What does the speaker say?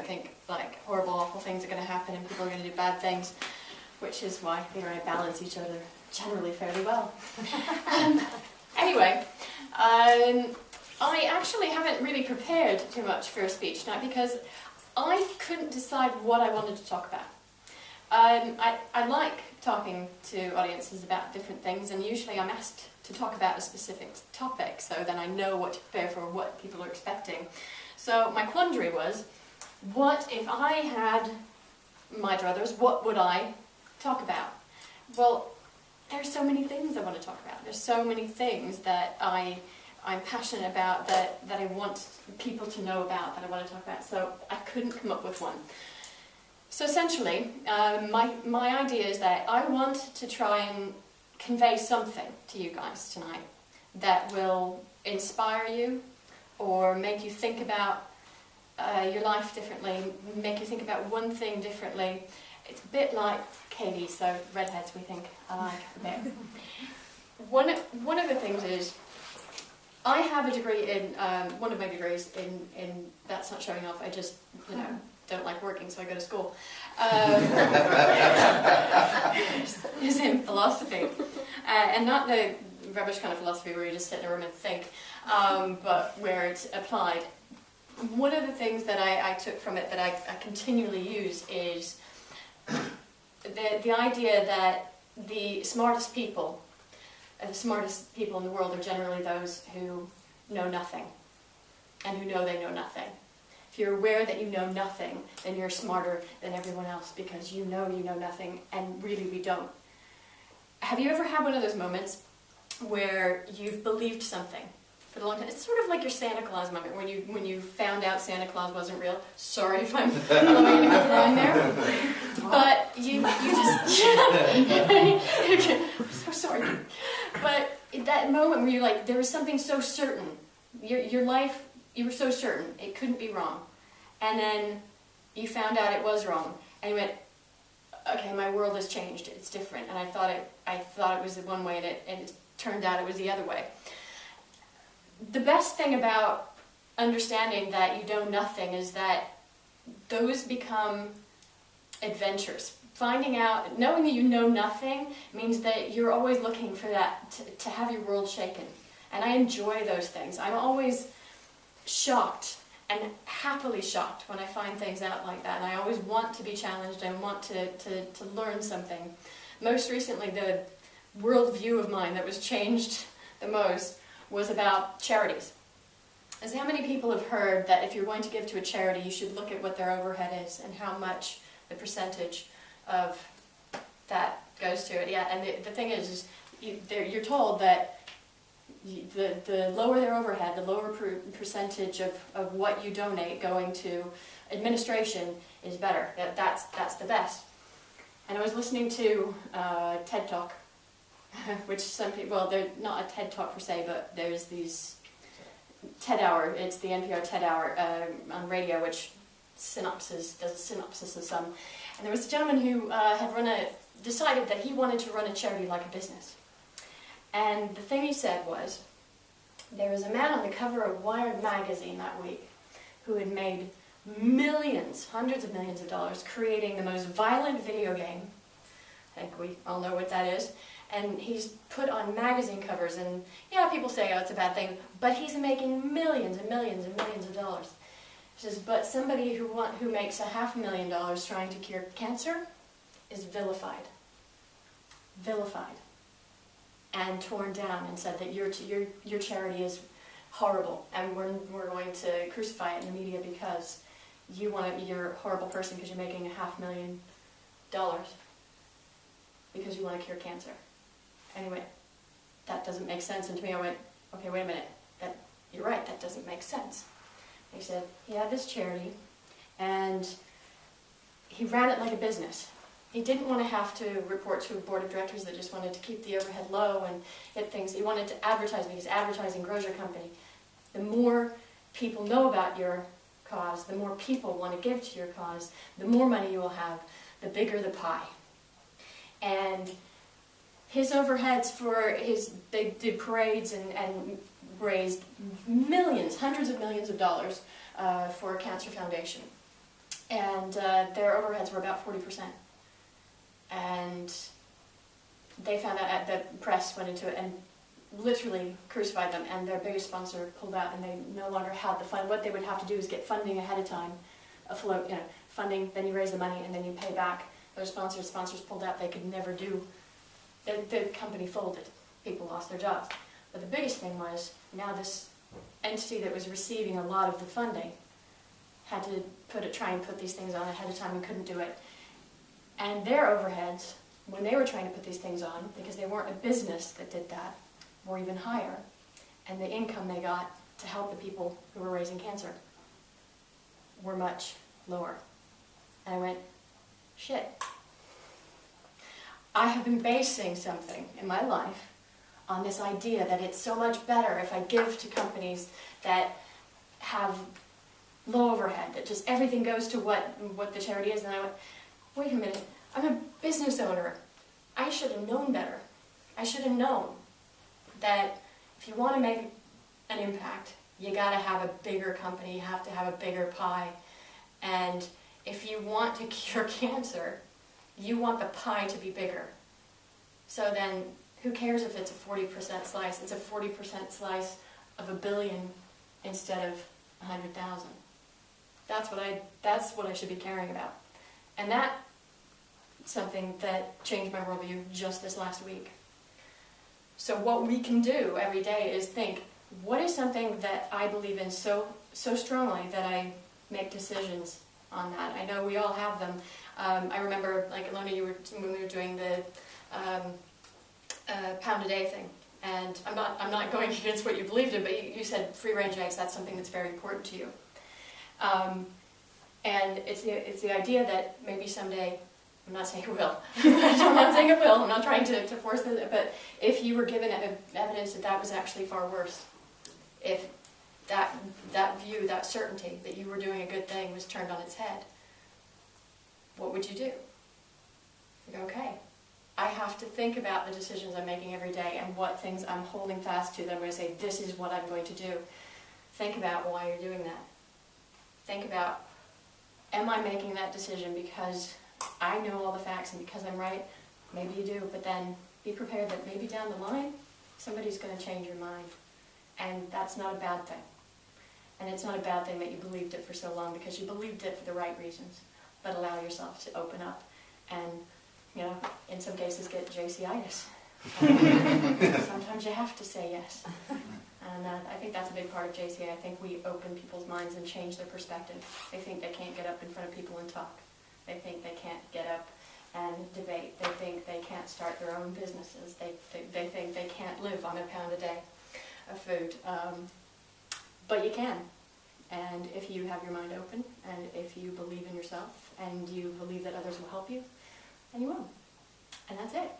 don't think like horrible, awful things are going to happen and people are going to do bad things, which is why Peter and I balance each other generally fairly well. Anyway, I actually haven't really prepared too much for a speech tonight because I couldn't decide what I wanted to talk about. I like talking to audiences about different things, and usually I'm asked to talk about a specific topic, so then I know what to prepare for, what people are expecting. So my quandary was, what if I had my druthers, what would I talk about? Well, there's so many things I want to talk about. There's so many things that I'm passionate about, that I want people to know about, that I want to talk about, so I couldn't come up with one. So essentially, my idea is that I want to try and convey something to you guys tonight that will inspire you or make you think about your life differently, make you think about one thing differently. It's a bit like Katie, so redheads we think alike a bit. One of the things is, I have a degree in, one of my degrees in that's not showing off, I just, don't like working, so I go to school, is in philosophy. And not the rubbish kind of philosophy where you just sit in a room and think, but where it's applied. One of the things that I took from it that I continually use is the idea that the smartest people in the world are generally those who know nothing, and who know they know nothing. If you're aware that you know nothing, then you're smarter than everyone else, because you know nothing, and really we don't. Have you ever had one of those moments where you've believed something for a long time? It's sort of like your Santa Claus moment, when you found out Santa Claus wasn't real. Sorry if I'm blowing a line there. But you just... I'm so sorry. But that moment where you're like, there was something so certain. Your life, you were so certain it couldn't be wrong. And then you found out it was wrong. And you went, okay, my world has changed. It's different. And I thought it was one way, and it turned out it was the other way. The best thing about understanding that you know nothing is that those become adventures. Finding out, knowing that you know nothing means that you're always looking for that, to have your world shaken. And I enjoy those things. I'm always shocked, and happily shocked, when I find things out like that. And I always want to be challenged and want to learn something. Most recently, the worldview of mine that was changed the most was about charities. As how many people have heard that if you're going to give to a charity, you should look at what their overhead is and how much the percentage of that goes to it. Yeah, and the thing is you're told that the lower their overhead, the lower percentage of what you donate going to administration is better. That's the best. And I was listening to TED Talk, which some people, well, they're not a TED Talk per se, but there's these TED Hour, it's the NPR TED Hour on radio, which does a synopsis of some. And there was a gentleman who had decided that he wanted to run a charity like a business. And the thing he said was, there was a man on the cover of Wired magazine that week who had made millions, hundreds of millions of dollars, creating the most violent video game. I think we all know what that is. And he's put on magazine covers, and yeah, people say, oh, it's a bad thing, but he's making millions and millions and millions of dollars. He says, but somebody who makes $500,000 trying to cure cancer is vilified. Vilified. And torn down, and said that your charity is horrible, and we're going to crucify it in the media because you're a horrible person because you're making $500,000 because you want to cure cancer. Anyway, that doesn't make sense. And to me, I went, okay, wait a minute. You're right. That doesn't make sense. He said he had this charity, and he ran it like a business. He didn't want to have to report to a board of directors that just wanted to keep the overhead low and hit things. He wanted to advertise, because advertising grows your company. The more people know about your cause, the more people want to give to your cause, the more money you will have, the bigger the pie. And his overheads they did parades and raised millions, hundreds of millions of dollars for a cancer foundation. and their overheads were about 40%. And they found out, the press went into it and literally crucified them, and their biggest sponsor pulled out, and they no longer had the fund. What they would have to do is get funding ahead of time, afloat, funding, then you raise the money, and then you pay back those sponsors. Sponsors pulled out, they could never do, the company folded. People lost their jobs. But the biggest thing was, now this entity that was receiving a lot of the funding had to try and put these things on ahead of time and couldn't do it. And their overheads, when they were trying to put these things on, because they weren't a business that did that, were even higher. And the income they got to help the people who were raising cancer were much lower. And I went, shit. I have been basing something in my life on this idea that it's so much better if I give to companies that have low overhead, that just everything goes to what the charity is. And I went, wait a minute, I'm a business owner. I should have known better. I should have known that if you want to make an impact, you got to have a bigger company, you have to have a bigger pie. And if you want to cure cancer, you want the pie to be bigger. So then, who cares if it's a 40% slice? It's a 40% slice of $1 billion instead of 100,000. That's what I should be caring about. And that's something that changed my worldview just this last week. So what we can do every day is think, what is something that I believe in so strongly that I make decisions on that? I know we all have them. I remember, like Ilona, when we were doing the pound a day thing, and I'm not going against what you believed in, but you said free range eggs. That's something that's very important to you. And it's the idea that maybe someday, I'm not saying it will, I'm not saying it will, I'm not trying to force it, but if you were given evidence that was actually far worse, if that view, that certainty that you were doing a good thing was turned on its head, what would you do? You go, okay, I have to think about the decisions I'm making every day and what things I'm holding fast to that I'm going to say, this is what I'm going to do. Think about why you're doing that. Think about, am I making that decision because I know all the facts and because I'm right? Maybe you do, but then be prepared that maybe down the line, somebody's going to change your mind. And that's not a bad thing. And it's not a bad thing that you believed it for so long because you believed it for the right reasons. But allow yourself to open up and, in some cases get JCItis. Sometimes you have to say yes. And I think that's a big part of JCI. I think we open people's minds and change their perspective. They think they can't get up in front of people and talk. They think they can't get up and debate. They think they can't start their own businesses. They think they can't live on a pound a day of food. But you can. And if you have your mind open, and if you believe in yourself, and you believe that others will help you, then you will. And that's it.